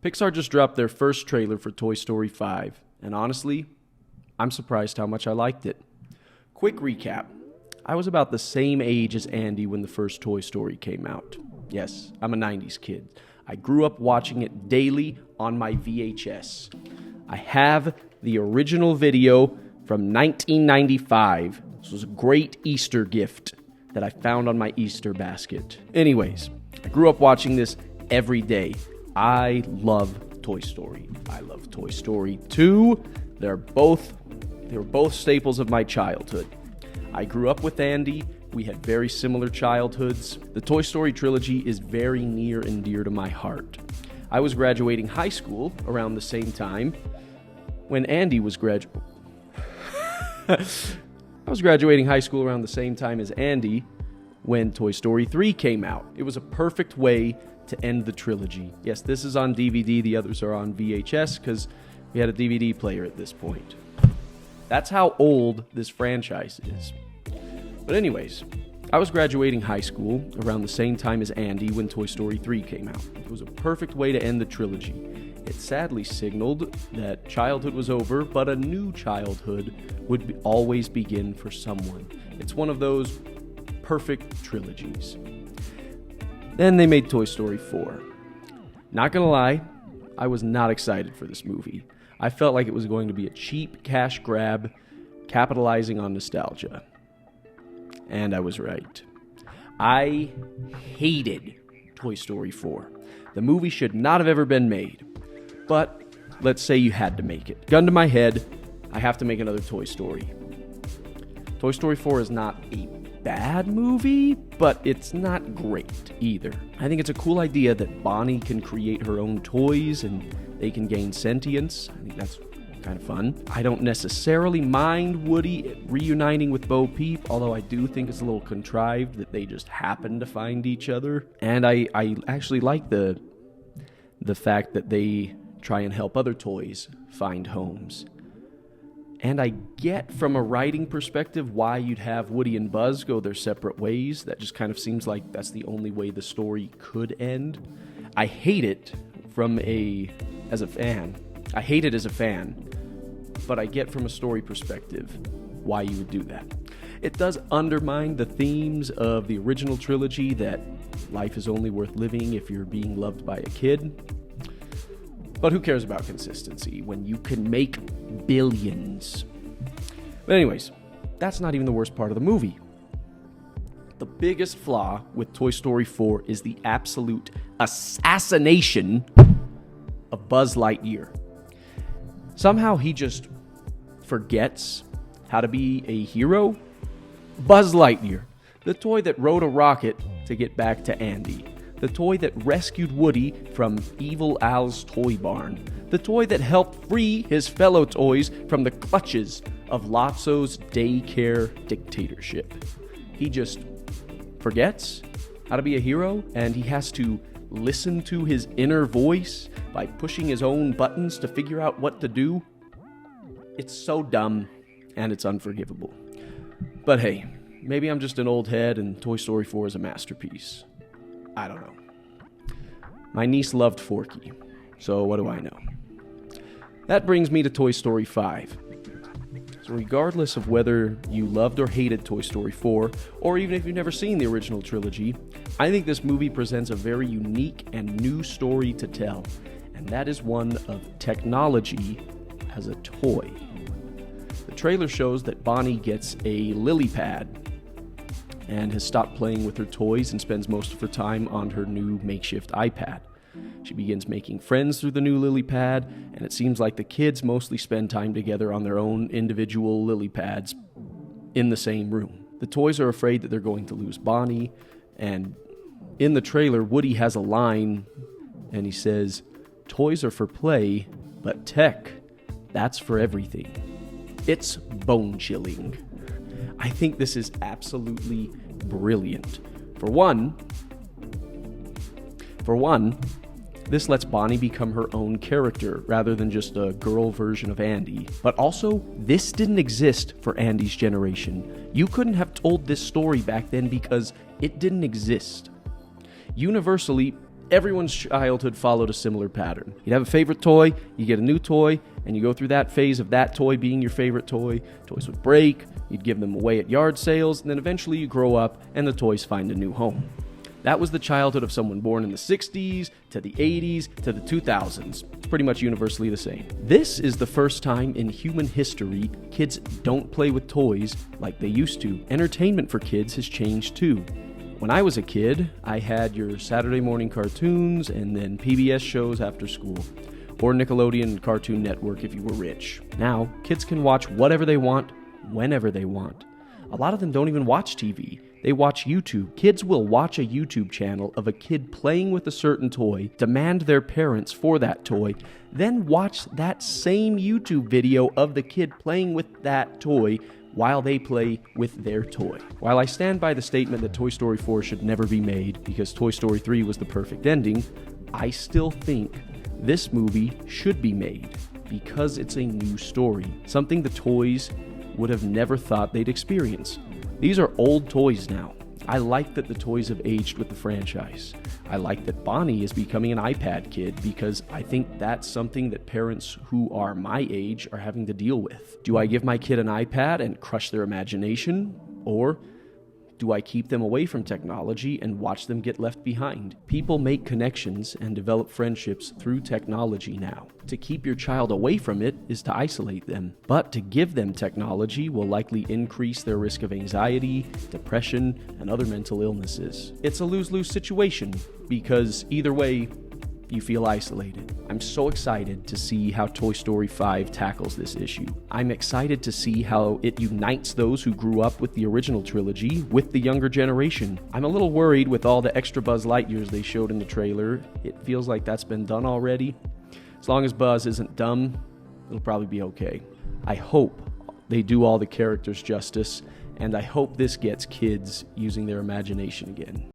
Pixar just dropped their first trailer for Toy Story 5, and honestly, I'm surprised how much I liked it. Quick recap. I was about the same age as Andy when the first Toy Story came out. Yes, I'm a 90s kid. I grew up watching it daily on my VHS. I have the original video from 1995. This was a great Easter gift that I found on my Easter basket. Anyways, I grew up watching this every day. I love Toy Story. I love Toy Story 2. They were both staples of my childhood. I grew up with Andy. We had very similar childhoods. The Toy Story trilogy is very near and dear to my heart. I was graduating high school around the same time when Andy was graduating. I was graduating high school around the same time as Andy when Toy Story 3 came out. It was a perfect way to end the trilogy. Yes, this is on DVD, the others are on VHS because we had a DVD player at this point. That's how old this franchise is. But anyways, I was graduating high school around the same time as Andy when Toy Story 3 came out. It was a perfect way to end the trilogy. It sadly signaled that childhood was over, but a new childhood would always begin for someone. It's one of those perfect trilogies. Then they made Toy Story 4. Not gonna lie, I was not excited for this movie. I felt like it was going to be a cheap cash grab, capitalizing on nostalgia. And I was right. I hated Toy Story 4. The movie should not have ever been made. But let's say you had to make it. Gun to my head, I have to make another Toy Story. Toy Story 4 is not a bad movie, but it's not great either. I think it's a cool idea that Bonnie can create her own toys and they can gain sentience. I think that's kind of fun. I don't necessarily mind Woody reuniting with Bo Peep, although I do think it's a little contrived that they just happen to find each other. And I actually like the fact that they try and help other toys find homes. And I get from a writing perspective why you'd have Woody and Buzz go their separate ways. That just kind of seems like that's the only way the story could end. I hate it as a fan. I hate it as a fan, but I get from a story perspective why you would do that. It does undermine the themes of the original trilogy that life is only worth living if you're being loved by a kid. But who cares about consistency when you can make billions? But anyways, that's not even the worst part of the movie. The biggest flaw with Toy Story 4 is the absolute assassination of Buzz Lightyear. Somehow he just forgets how to be a hero. Buzz Lightyear, the toy that rode a rocket to get back to Andy. The toy that rescued Woody from Evil Al's toy barn. The toy that helped free his fellow toys from the clutches of Lotso's daycare dictatorship. He just forgets how to be a hero, and he has to listen to his inner voice by pushing his own buttons to figure out what to do. It's so dumb, and it's unforgivable. But hey, maybe I'm just an old head and Toy Story 4 is a masterpiece. I don't know. My niece loved Forky, so what do I know? That brings me to Toy Story 5. So regardless of whether you loved or hated Toy Story 4, or even if you've never seen the original trilogy, I think this movie presents a very unique and new story to tell, and that is one of technology as a toy. The trailer shows that Bonnie gets a lily pad and has stopped playing with her toys and spends most of her time on her new makeshift iPad. She begins making friends through the new lily pad, and it seems like the kids mostly spend time together on their own individual lily pads in the same room. The toys are afraid that they're going to lose Bonnie, and in the trailer, Woody has a line, and he says, "Toys are for play, but tech, that's for everything." It's bone-chilling. I think this is absolutely brilliant. For one, this lets Bonnie become her own character rather than just a girl version of Andy. But also, this didn't exist for Andy's generation. You couldn't have told this story back then because it didn't exist. Universally, Everyone's childhood followed a similar pattern. You'd have a favorite toy, you get a new toy, and you go through that phase of that toy being your favorite toy. Toys would break, you'd give them away at yard sales, and then eventually you grow up and the toys find a new home. That was the childhood of someone born in the 60s, to the 80s, to the 2000s. It's pretty much universally the same. This is the first time in human history kids don't play with toys like they used to. Entertainment for kids has changed too. When I was a kid, I had your Saturday morning cartoons and then PBS shows after school, or Nickelodeon and Cartoon Network if you were rich. Now, kids can watch whatever they want, whenever they want. A lot of them don't even watch TV. They watch YouTube. Kids will watch a YouTube channel of a kid playing with a certain toy, demand their parents for that toy, then watch that same YouTube video of the kid playing with that toy while they play with their toy. While I stand by the statement that Toy Story 4 should never be made because Toy Story 3 was the perfect ending, I still think this movie should be made because it's a new story, something the toys would have never thought they'd experience. These are old toys now. I like that the toys have aged with the franchise. I like that Bonnie is becoming an iPad kid because I think that's something that parents who are my age are having to deal with. Do I give my kid an iPad and crush their imagination? Or do I keep them away from technology and watch them get left behind? People make connections and develop friendships through technology now. To keep your child away from it is to isolate them. But to give them technology will likely increase their risk of anxiety, depression, and other mental illnesses. It's a lose-lose situation because either way, you feel isolated. I'm so excited to see how Toy Story 5 tackles this issue. I'm excited to see how it unites those who grew up with the original trilogy with the younger generation. I'm a little worried with all the extra Buzz Lightyears they showed in the trailer. It feels like that's been done already. As long as Buzz isn't dumb, it'll probably be okay. I hope they do all the characters justice, and I hope this gets kids using their imagination again.